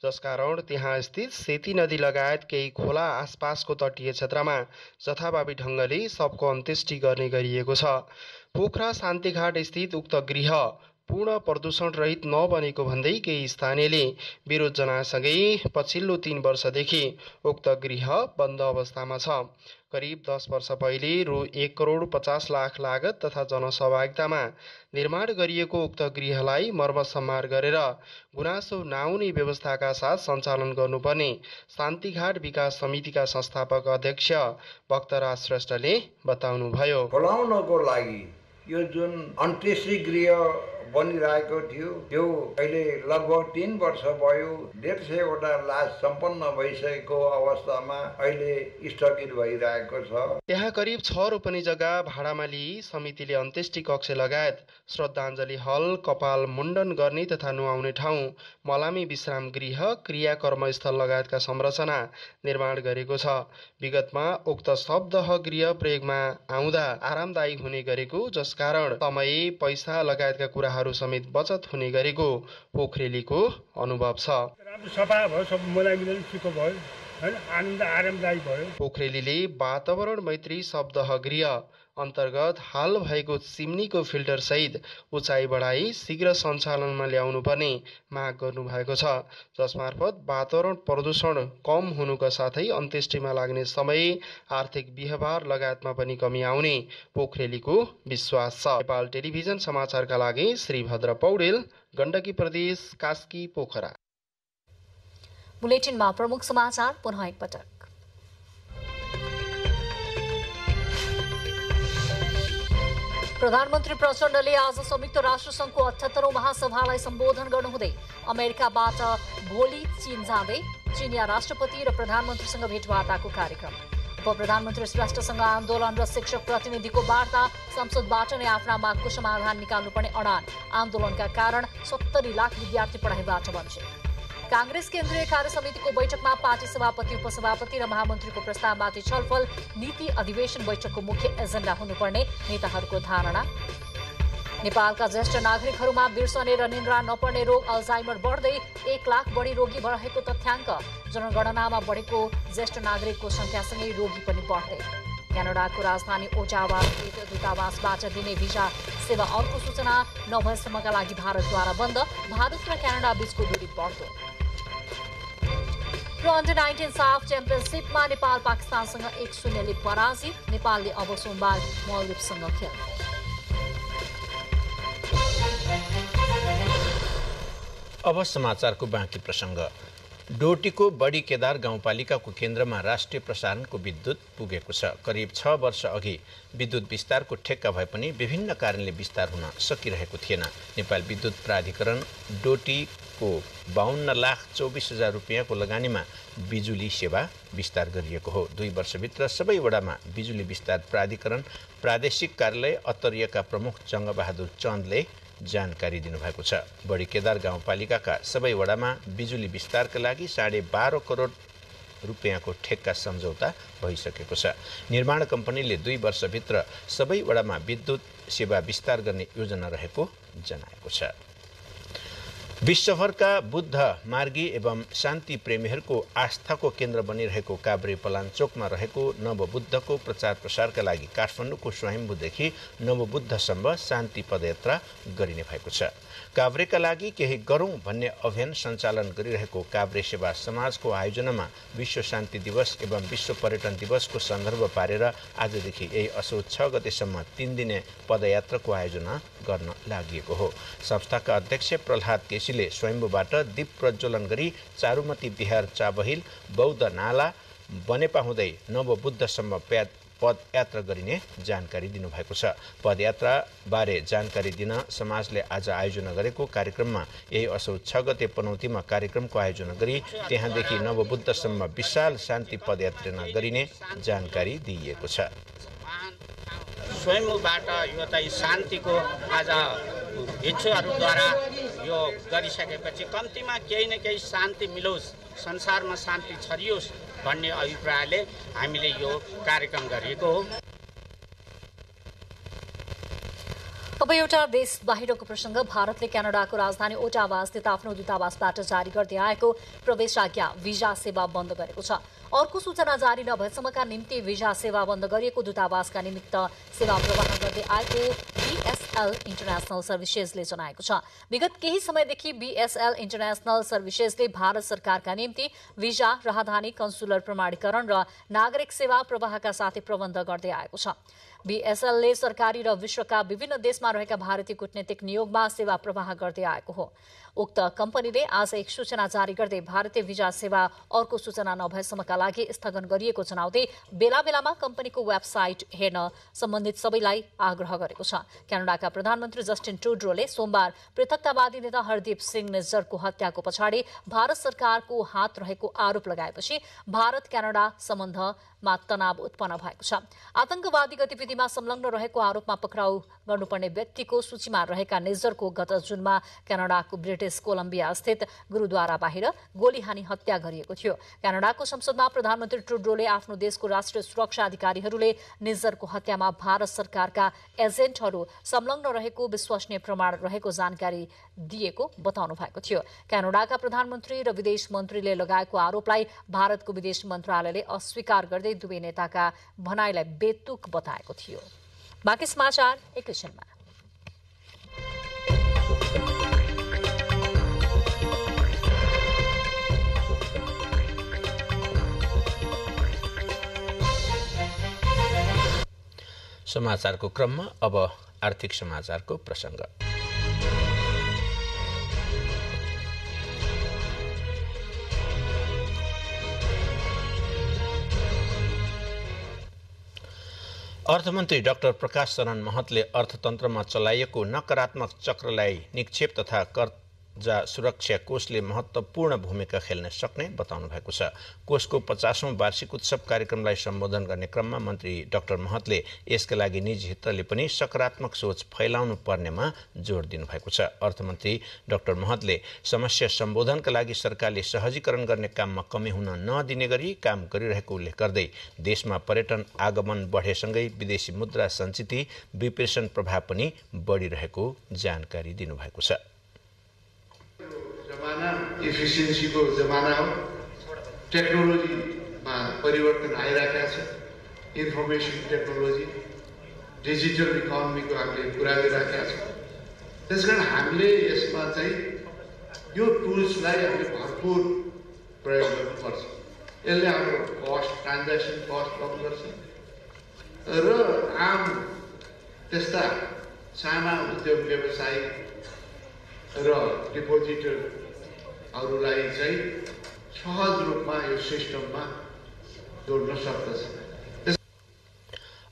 जसकारण त्यहाँ स्थित सेती नदी लगायत केही खोला आसपासको तटीय क्षेत्रमा जथाभावी ढङ्गले सबको अन्त्येष्टि गर्ने गरिएको छ। पोखरा शान्तिघाट स्थित उक्त गृह पूर्ण प्रदूषण रहित नबनेको भन्दै केही स्थानीयले विरोध जनाएसँगै पछिल्लो 3 वर्षदेखि उक्त गृह बन्द अवस्थामा छ। करिब 10 वर्ष पहिले रु 1 करोड 50 लाख लागत तथा जनसहभागितामा निर्माण गरिएको उक्त गृहलाई मर्मत गरेर गुनासो नआउने व्यवस्थाका साथ सञ्चालन गर्नुपर्ने शान्तिघाट विकास समितिका संस्थापक अध्यक्ष भक्तराज श्रेष्ठले बताउनुभयो। खोलाउनको लागि यो जुन अन्त्येष्टि गृह बनिरहेको थियो त्यो अहिले लगभग 3 वर्ष भयो 150वटा लास सम्पन्न भइसकेको अवस्थामा अहिले स्थगित भइरहेको छ। त्यहाँ करिब 6 रोपनी जग्गा भाडामा लिई समितिले अन्त्येष्टि कक्ष लगायत श्रद्धाञ्जली हल, कपाल मुण्डन गर्ने तथा नुहाउने ठाउँ, मलामी विश्राम गृह, क्रिया कर्मस्थल लगायतका संरचना निर्माण गरेको छ। विगतमा उक्त शब्दह गृह प्रयोगमा आउँदा आरामदायी हुने गरेको, जसकारण समय, पैसा लगायतका कुराहरू समेत बचत हुने गरेको पोखरेलीको अनुभव छ। सफा भयो, सब मलाई चिको भयो हैन, आरामदायी भयो। पोखरेलीले वातावरण मैत्री शब्दह गृह अन्तर्गत हाल भएको चिम्नीको फिल्टर सहित उचाइ बढाई शीघ्र सञ्चालनमा ल्याउनु पर्ने माग गर्नुभएको छ, जसमार्फत वातावरण प्रदूषण कम हुनुका साथै अन्त्येष्टिमा लाग्ने समय, आर्थिक व्यवहार लगायतमा पनि कमी आउने पोखरेलीको विश्वास छ। नेपाल टेलिभिजन समाचारका लागि श्रीभद्र पौडेल, गण्डकी प्रदेश, कास्की, पोखरा। बुलेटिनमा प्रमुख समाचार पुनः एकपटक। प्रधानमन्त्री प्रचण्डले आज संयुक्त राष्ट्रसङ्घको 78औं महासभालाई सम्बोधन गर्नुहुँदै अमेरिकाबाट भोलि चीन जाँदै चीनिया राष्ट्रपति र प्रधानमन्त्रीसँग भेटवार्ताको कार्यक्रम। उपप्रधानमन्त्री श्रेष्ठसँग आन्दोलन र शिक्षक प्रतिनिधिको वार्ता, संसदबाट नै आफ्ना मागको समाधान निकाल्नुपर्ने अडान, आन्दोलनका कारण 70 लाख विद्यार्थी पढाइबाट वञ्चित। कांग्रेस केन्द्रीय कार्य समितिको बैठकमा पार्टी सभापति, उपसभापति र महामन्त्रीको प्रस्तावमाथि छलफल, नीति अधिवेशन बैठकको मुख्य एजेन्डा हुनुपर्ने नेताहरूको धारणा। नेपालका ज्येष्ठ नागरिकहरूमा बिर्सने र निन्द्रा नपर्ने रोग अल्जाइमर बढ्दै 1 लाख बढी रोगी रहेको तथ्याङ्क। जनगणनामा बढेको ज्येष्ठ नागरिकको संख्यासँगै रोगी पनि बढ्दै। क्यानाडाको राजधानी ओटावा दूतावासबाट दिने भिसा सेवा अर्को सूचना 9 भएसम्मका लागि भारतद्वारा बन्द, भारत र क्यानाडा बीचको दूरी बढ्दो। र अन्डर-19 साफ च्याम्पियनसिपमा नेपाल पाकिस्तानसँग 1-0 पराजित, नेपालले अब सोमबार मालदिप्ससँग खेल्छ। अब समाचारको बाँकी प्रसङ्ग। डोटीको बडी केदार गाउँपालिकाको केन्द्रमा राष्ट्रिय प्रसारणको विद्युत पुगेको छ। करिब 6 वर्ष अघि विद्युत विस्तारको ठेक्का भए पनि विभिन्न कारणले विस्तार हुन सकिरहेको थिएन। नेपाल विद्युत प्राधिकरण डोटीको 52,24,000 रुपियाँको लगानीमा बिजुली सेवा विस्तार गरिएको हो। 2 वर्षभित्र सबै वडामा बिजुली विस्तार प्राधिकरण प्रादेशिक कार्यालय अत्तरियाका प्रमुख जङ्गबहादुर चन्दले जानकारी दिनुभएको छ। बडी केदार गाउँपालिकाका सबै वडामा बिजुली विस्तारका लागि 12.5 करोड रुपियाँको ठेक्का सम्झौता भइसकेको छ। निर्माण कम्पनीले 2 वर्षभित्र सबै वडामा विद्युत सेवा विस्तार गर्ने योजना रहेको जनाएको छ। विश्वभरका बुद्ध मार्गी एवं शान्ति प्रेमीहरूको आस्थाको केन्द्र बनिरहेको काभ्रे पलाञ्चोकमा रहेको नवबुद्धको प्रचार प्रसारका लागि काठमाडौँको स्वयम्भूदेखि नवबुद्धसम्म शान्ति पदयात्रा गरिने भएको छ। काभ्रेका लागि केही गरौँ भन्ने अभियान सञ्चालन गरिरहेको काभ्रे सेवा समाजको आयोजनामा विश्व शान्ति दिवस एवं विश्व पर्यटन दिवसको सन्दर्भ पारेर आजदेखि यही असोज 6 गतेसम्म 3 दिने पदयात्राको आयोजना गर्न लागि हो। संस्थाका अध्यक्ष प्रहलाद केसीले स्वयम्भूबाट दीप प्रज्वलन गरी चारुमती बिहार चाबहिल बौद्ध नाला बनेपा हुँदै नवबुद्धसम्म पदयात्रा गरिने जानकारी दिनुभएको छ। पदयात्रा बारे जानकारी दिन समाजले आज आयोजना गरेको कार्यक्रममा यही असोज 6 गते पनौतीमा कार्यक्रमको आयोजना गरी त्यहाँदेखि नवबुद्धसम्म विशाल शान्ति पदयात्रा गरिने जानकारी दिइएको छ। स्वयम्भूबाट यो चाहिँ शान्तिको आज भिक्षुहरूद्वारा यो गरिसकेपछि कम्तीमा केही न केही शान्ति मिलोस्, संसारमा शान्ति छरियोस् भन्ने अभिप्रायले हामीले यो कार्यक्रम गरिएको हो। अब एउटा देश बाहिरको प्रसङ्ग। भारतले क्यानाडाको राजधानी ओटावा स्थित आफ्नो दूतावासबाट जारी गर्दै आएको प्रवेशाज्ञा भिजा सेवा बन्द गरेको छ। अर्को सूचना जारी नभएसम्मका निम्ति भिजा सेवा बन्द गरिएको दूतावासका निमित्त सेवा प्रवाह गर्दै आएको बीएसएल इन्टरनेशनल सर्भिसेजले जनाएको छ। विगत केही समयदेखि बीएसएल इन्टरनेशनल सर्भिसेजले भारत सरकारका निम्ति भिजा, राहदानी, कन्सुलर प्रमाणीकरण र नागरिक सेवा प्रवाहका साथै प्रबन्ध गर्दै आएको छ। बीएसएलले सरकारी र विश्वका विभिन्न देशमा रहेका भारतीय कूटनीतिक नियोगमा सेवा प्रवाह गर्दै आएको हो। उक्त कम्पनीले आज एक सूचना जारी गर्दै भारतीय भिजा सेवा अर्को सूचना नभएसम्मका लागि स्थगन गरिएको जनाउँदै बेला बेलामा कम्पनीको वेबसाइट हेर्न सम्बन्धित सबैलाई आग्रह गरेको छ। क्यानाडाका प्रधानमन्त्री जस्टिन ट्रुडोले सोमबार पृथकतावादी नेता हरदीप सिंह निज्जरको हत्याको पछाडि भारत सरकारको हात रहेको आरोप लगाएपछि भारत क्यानाडा सम्बन्धमा तनाव उत्पन्न भएको छ। आतंकवादी गतिविधिमा संलग्न रहेको आरोपमा पक्राउ गर्नुपर्ने व्यक्तिको सूचीमा रहेका निज्जरको गत जुनमा क्यानाडाको ब्रिटिश कोलम्बिया स्थित गुरूद्वारा बाहिर गोली हानी हत्या गरिएको थियो। क्यानाडाको संसदमा प्रधानमन्त्री ट्रुडोले आफ्नो देशको राष्ट्रिय सुरक्षा अधिकारीहरूले निज्जरको हत्यामा भारत सरकारका एजेन्टहरू संलग्न रहेको विश्वसनीय प्रमाण रहेको जानकारी दिएको बताउनु भएको थियो। क्यानाडाका प्रधानमन्त्री र विदेश मन्त्रीले लगाएको आरोपलाई भारतको विदेश मन्त्रालयले अस्वीकार गर्दै दुवै नेताका भनाइलाई बेतुक बताएको थियो। बाँकी समाचार एकैछिनमा। समाचारको क्रममा अब आर्थिक समाचारको प्रसंग। अर्थमन्त्री डाक्टर प्रकाश शरण महतले अर्थतन्त्रमा चलाइएको नकारात्मक चक्रलाई निक्षेप तथा कर्जा सुरक्षा कोषले महत्वपूर्ण भूमिका खेल्न सक्ने बताउनु भएको छ। कोषको 50औं वार्षिक उत्सव कार्यक्रमलाई सम्बोधन गर्ने क्रममा मन्त्री डाक्टर महतले यसका लागि निजी हितले पनि सकारात्मक सोच फैलाउनु पर्नेमा जोड दिनु भएको छ। अर्थमन्त्री डाक्टर महतले समस्या सम्बोधनका लागि सरकारले सहजीकरण गर्ने काममा कमी हुन नदिने गरी काम गरिरहेको उल्लेख गर्दै देशमा पर्यटन आगमन बढेसँगै विदेशी मुद्रा सञ्चित विप्रेषण प्रभाव पनि बढिरहेको जानकारी दिनुभएको छ। जमाना इफिसियन्सीको जमाना हो। टेक्नोलोजीमा परिवर्तन आइरहेको छ। इन्फर्मेसन टेक्नोलोजी, डिजिटल इकोनोमीको हामीले कुरा गरिरहेका छौँ। त्यसकारण हामीले यसमा चाहिँ यो टुल्सलाई हामीले भरपुर प्रयोग गर्नुपर्छ। यसले हाम्रो कस्ट, ट्रान्ज्याक्सन कस्ट कम गर्छ र आम त्यस्ता साना उद्योग व्यवसायी र डिपोजिटरहरूलाई चाहिँ सहज रूपमा यो सिस्टममा जोड्न सक्दछ।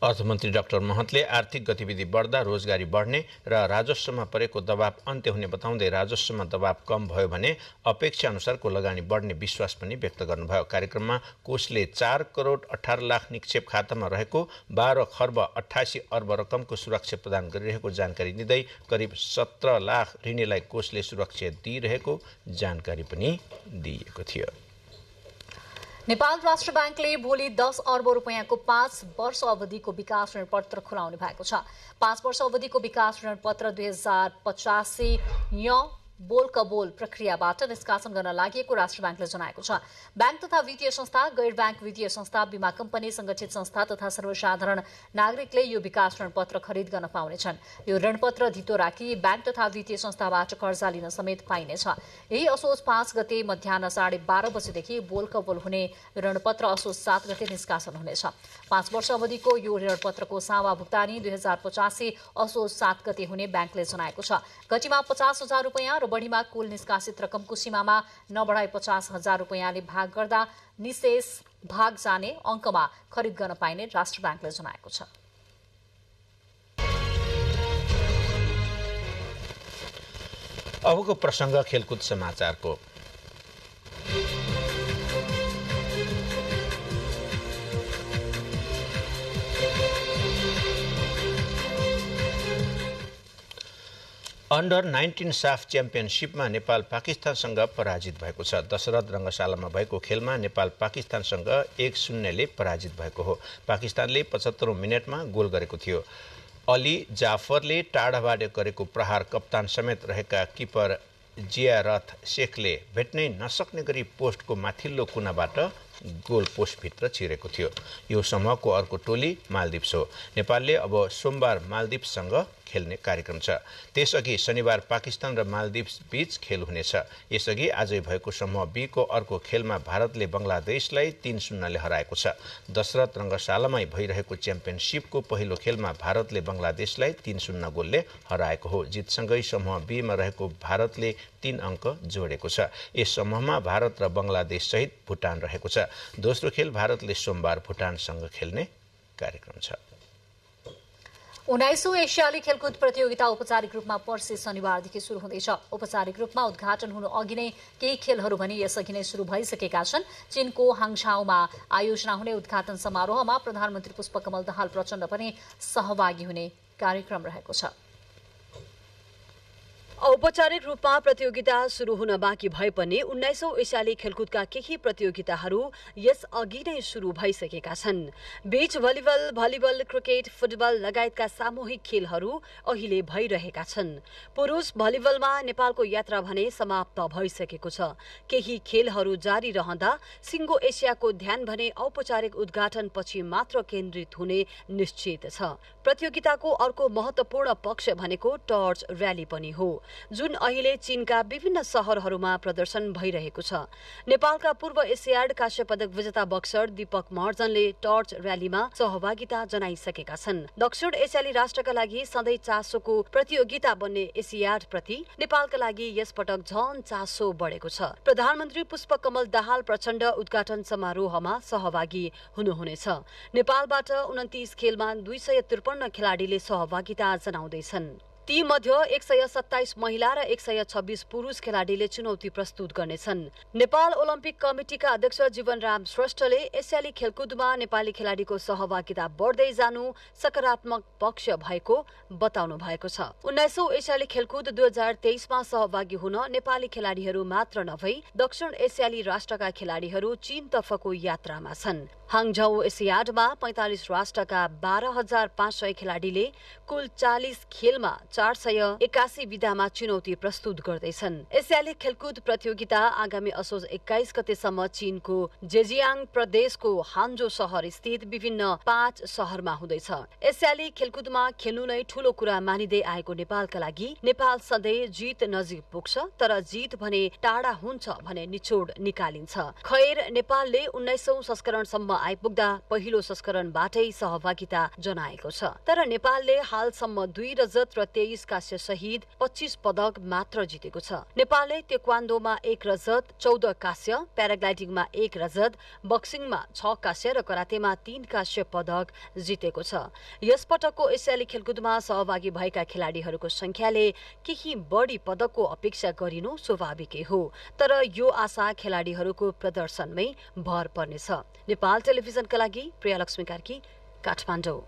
अर्थमन्त्री डाक्टर महतले आर्थिक गतिविधि बढ्दा रोजगारी बढ्ने र राजस्वमा परेको दबाव अन्त्य हुने बताउँदै राजस्वमा दबाव कम भयो भने अपेक्षा अनुसारको लगानी बढ्ने विश्वास पनि व्यक्त गर्नुभयो। कार्यक्रममा कोषले 4 करोड 18 लाख निक्षेप खातामा रहेको 12 खर्ब 88 अर्ब रकमको सुरक्षा प्रदान गरिरहेको जानकारी दिँदै करिब 17 लाख ऋणीलाई कोषले सुरक्षा दिइरहेको जानकारी पनि दिएको थियो। नेपाल राष्ट्र ब्याङ्कले भोलि 10 अर्ब रुपैयाँको 5 वर्ष अवधिको विकास ऋण पत्र खुलाउने भएको छ। 5 वर्ष अवधिको विकास ऋण पत्र 2085 बोल कबोल प्रक्रियाबाट निष्कासन गर्न लागि राष्ट्र ब्याङ्कले जनाएको छ। ब्याङ्क तथा वित्तीय संस्था, गैर ब्याङ्क वित्तीय संस्था, बीमा कम्पनी, संगठित संस्था तथा सर्वसाधारण नागरिकले यो विकास ऋण पत्र खरिद गर्न पाउनेछन्। यो ऋण पत्र धितो राखी ब्याङ्क तथा वित्तीय संस्थाबाट कर्जा लिन समेत पाइनेछ। यही असोज 5 गते मध्याह 12:30 बजेदेखि बोल कबोल हुने ऋण पत्र असोज 7 गते निष्कासन हुनेछ। 5 वर्ष अवधिको यो ऋण पत्रको सावा भुक्तानी 2085 असोज 7 गते हुने ब्याङ्कले जनाएको छ। गतिमा 50,000 रुपैयाँ र बढीमा कुल निष्कासित रकमको सीमामा नबढाई 50,000 रुपैयाँले भाग गर्दा निशेष भाग जाने अङ्कमा खरिद गर्न पाइने राष्ट्र ब्याङ्कले जनाएको छ। अबको प्रसंग खेलकुद समाचारको। अन्डर 19 साफ च्याम्पियनसिपमा नेपाल पाकिस्तानसँग पराजित भएको छ। दशरथ रङ्गशालामा भएको खेलमा नेपाल पाकिस्तानसँग 1-0ले पराजित भएको हो। पाकिस्तानले 75औं मिनेटमा गोल गरेको थियो। अली जाफरले टाढाबाट गरेको प्रहार कप्तान समेत रहेका किपर जियारथ शेखले भेट्नै नसक्ने गरी पोस्टको माथिल्लो कुनाबाट गोल पोस्टभित्र छिरेको थियो। यो समूहको अर्को टोली मालदिप्स हो। नेपालले अब सोमबार मालदिप्ससँग खेल्ने कार्यक्रम छ। त्यसअघि शनिबार पाकिस्तान र मालदिप्स बीच खेल हुनेछ। यसअघि आजै भएको समूह बी को अर्को खेलमा भारतले बंगलादेशलाई 3-0 ले हराएको छ। दशरथ रंगशालामै भइरहेको च्याम्पियनशिपको पहिलो खेलमा भारतले बंगलादेशलाई 3-0 गोलले हराएको हो। जितसँगै समूह बी मा रहेको भारतले 3 अङ्क जोडेको छ। यस समूहमा भारत र बंगलादेश सहित भुटान रहेको छ। दोस्रो खेल भारतले सोमबार भुटानसँग खेल्ने कार्यक्रम छ। 19औं एसियाली खेलकुद प्रतियोगिता औपचारिक रूपमा पर्सि शनिबारदेखि शुरू हुँदैछ। औपचारिक रूपमा उद्घाटन हुनु अघि नै केही खेलहरू भने यसअघि नै शुरू भइसकेका छन्। चीनको हाङझाओमा आयोजना हुने उद्घाटन समारोहमा प्रधानमन्त्री पुष्पकमल दाहाल प्रचण्ड पनि सहभागी हुने कार्यक्रम रहेको छ। औपचारिक रूपमा प्रतियोगिता शुरू हुन बाँकी भए पनि 19औं एसियाली खेलकुदका केही प्रतियोगिताहरू यस अघि नै शुरू भइसकेका छन्। बीच भलिबल, भलिबल, क्रिकेट, फुटबल लगायतका सामूहिक खेलहरू अहिले भइरहेका छन्। पुरुष भलिबलमा नेपालको यात्रा भने समाप्त भइसकेको छ। केही खेलहरू जारी रहँदा सिङ्गो एसियाको ध्यान भने औपचारिक उद्घाटनपछि मात्र केन्द्रित हुने निश्चित छ। प्रतियोगिताको अर्को महत्वपूर्ण पक्ष भनेको टर्च र्याली पनि हो, जुन अहिले चीनका विभिन्न शहरहरूमा प्रदर्शन भइरहेको छ। नेपालका पूर्व एसियाड कांस्य पदक विजेता बक्सर दीपक महर्जनले टर्च र्यालीमा सहभागिता जनाइसकेका छन्। दक्षिण एसियाली राष्ट्रका लागि सधैँ चासोको प्रतियोगिता बन्ने एसियाड प्रति नेपालका लागि यसपटक झन चासो बढेको छ। प्रधानमन्त्री पुष्पकमल दाहाल प्रचण्ड उद्घाटन समारोहमा सहभागी हुनुहुनेछ। नेपालबाट 29 खेलमा 253 खेलाडीले सहभागिता जनाउँदैछन्। ती मध्ये 127 महिला र 126 पुरुष खेलाडीले चुनौती प्रस्तुत गर्नेछन्। नेपाल ओलम्पिक कमिटिका अध्यक्ष जीवनराम श्रेष्ठले एसियाली खेलकुदमा नेपाली खेलाडीको सहभागिता बढ्दै जानु सकारात्मक पक्ष भएको बताउनु भएको छ। 19औं एसियाली खेलकुद 2023मा सहभागी हुन नेपाली खेलाडीहरू मात्र नभई दक्षिण एसियाली राष्ट्रका खेलाडीहरू चीनतर्फको यात्रामा छन्। हाङझाउ एसियाडमा 45 राष्ट्रका 12,500 खेलाडीले कुल 40 खेलमा 481 विधामा चुनौती प्रस्तुत गर्दैछन्। एसियाली खेलकुद प्रतियोगिता आगामी असोज 21 गतेसम्म चीनको जेजियाङ प्रदेशको हान्जो शहर स्थित विभिन्न 5 शहरमा हुँदैछ। एसियाली खेलकुदमा खेल्नु नै ठूलो कुरा मानिँदै आएको नेपालका लागि नेपाल सधैँ जित नजिक पुग्छ, तर जित भने टाढा हुन्छ भने निचोड निकालिन्छ। खैर, नेपालले 19औं संस्करणसम्म आइपुग्दा पहिलो संस्करणबाटै सहभागिता जनाएको छ। तर नेपालले हालसम्म 2 रजत र 23 कांस्य सहित 25 पदक मात्र जितेको छ। नेपालले तेक्वान्डोमा 1 रजत, 14 कांस्य, प्याराग्लाइडिङमा 1 रजत, बक्सिङमा 6 कांस्य र करातेमा 3 कांस्य पदक जितेको छ। यसपटकको एसियाली खेलकुदमा सहभागी भएका खेलाडीहरूको संख्याले केही बढी पदकको अपेक्षा गरिनु स्वाभाविकै हो, तर यो आशा खेलाडीहरूको प्रदर्शनमै भर पर्नेछ। नेपाल टेलिभिजनका लागि प्रियालक्ष्मी कार्की, काठमाडौँ।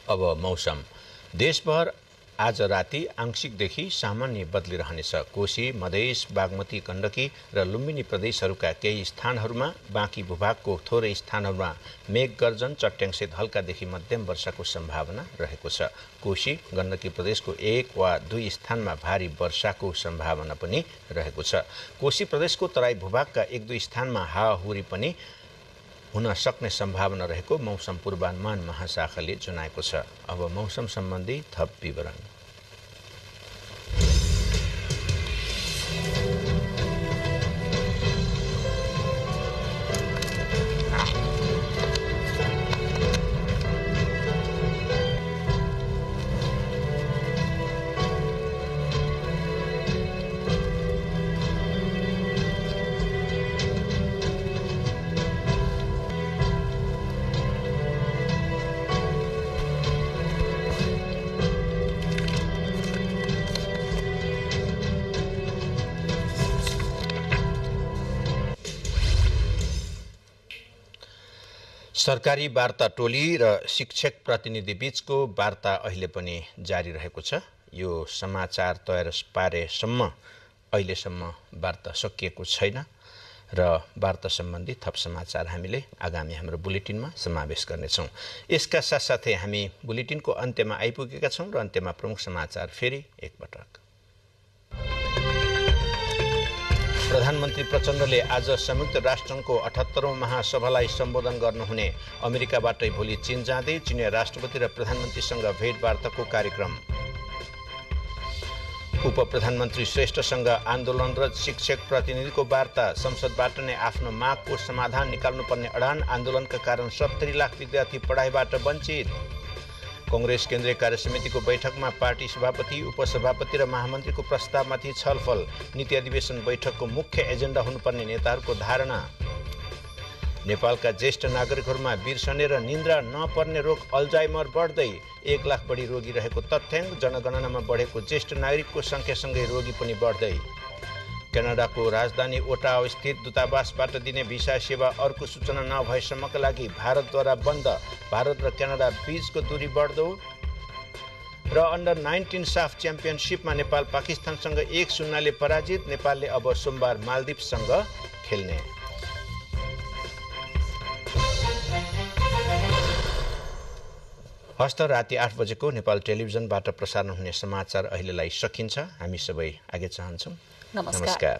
अब मौसम। देशभर आज राति आंशिकदेखि सामान्य बदली रहनेछ। कोशी, मधेस, बागमती, गण्डकी र लुम्बिनी प्रदेशहरूका केही स्थानहरूमा, बाँकी भूभागको थोरै स्थानहरूमा मेघ गर्जन, चट्याङसहित हल्कादेखि मध्यम वर्षाको सम्भावना रहेको छ। कोशी, गण्डकी प्रदेशको 1 वा 2 स्थानमा भारी वर्षाको सम्भावना पनि रहेको छ। कोशी प्रदेशको तराई भूभागका 1-2 स्थानमा हावाहुरी पनि हुन सक्ने सम्भावना रहेको मौसम पूर्वानुमान महाशाखाले जनाएको छ। अब मौसम सम्बन्धी थप विवरण। सरकारी वार्ता टोली र शिक्षक प्रतिनिधि बीचको वार्ता अहिले पनि जारी रहेको छ। यो समाचार तयार पारेसम्म अहिलेसम्म वार्ता सकिएको छैन र वार्ता सम्बन्धी थप समाचार हामीले आगामी हाम्रो बुलेटिनमा समावेश गर्नेछौँ। यसका साथसाथै हामी बुलेटिनको अन्त्यमा आइपुगेका छौँ र अन्त्यमा प्रमुख समाचार फेरि एकपटक। प्रधानमन्त्री प्रचण्डले आज संयुक्त राष्ट्रको 78औं महासभालाई सम्बोधन गर्नुहुने अमेरिकाबाटै भोलि चीन जाँदै चिनिया राष्ट्रपति र प्रधानमन्त्रीसँग भेटवार्ताको कार्यक्रम। उप प्रधानमन्त्री श्रेष्ठसँग आन्दोलनरत शिक्षक प्रतिनिधिको वार्ता। संसदबाट नै आफ्नो मागको समाधान निकाल्नुपर्ने अडान। आन्दोलनका कारण 70 लाख विद्यार्थी पढाइबाट वञ्चित। कांग्रेस केन्द्रीय कार्यसमितिको बैठकमा पार्टी सभापति, उपसभापति र महामन्त्रीको प्रस्तावमाथि छलफल। नीति अधिवेशन बैठकको मुख्य एजेन्डा हुनुपर्ने नेताहरूको धारणा। नेपालका ज्येष्ठ नागरिकहरूमा बिर्सने र निन्द्रा नपर्ने रोग अल्जाइमर बढ्दै। 1 लाख बढी रोगी रहेको तथ्याङ्क। जनगणनामा बढेको ज्येष्ठ नागरिकको संख्यासँगै रोगी पनि बढ्दै। क्यानाडाको राजधानी ओटावा स्थित दूतावासबाट दिने भिसा सेवा अर्को सूचना नभएसम्मका लागि भारतद्वारा बन्द। भारत र क्यानाडा बीचको दूरी बढ्दो। र अन्डर 19 साफ च्याम्पियनसिपमा नेपाल पाकिस्तानसँग 1-0 पराजित। नेपालले अब सोमबार मालदिप्ससँग खेल्ने। हस्त राति 8 बजेको नेपाल टेलिभिजनबाट प्रसारण हुने समाचार अहिलेलाई सकिन्छ। हामी सबै आगे चाहन्छौँ। नमस्कार।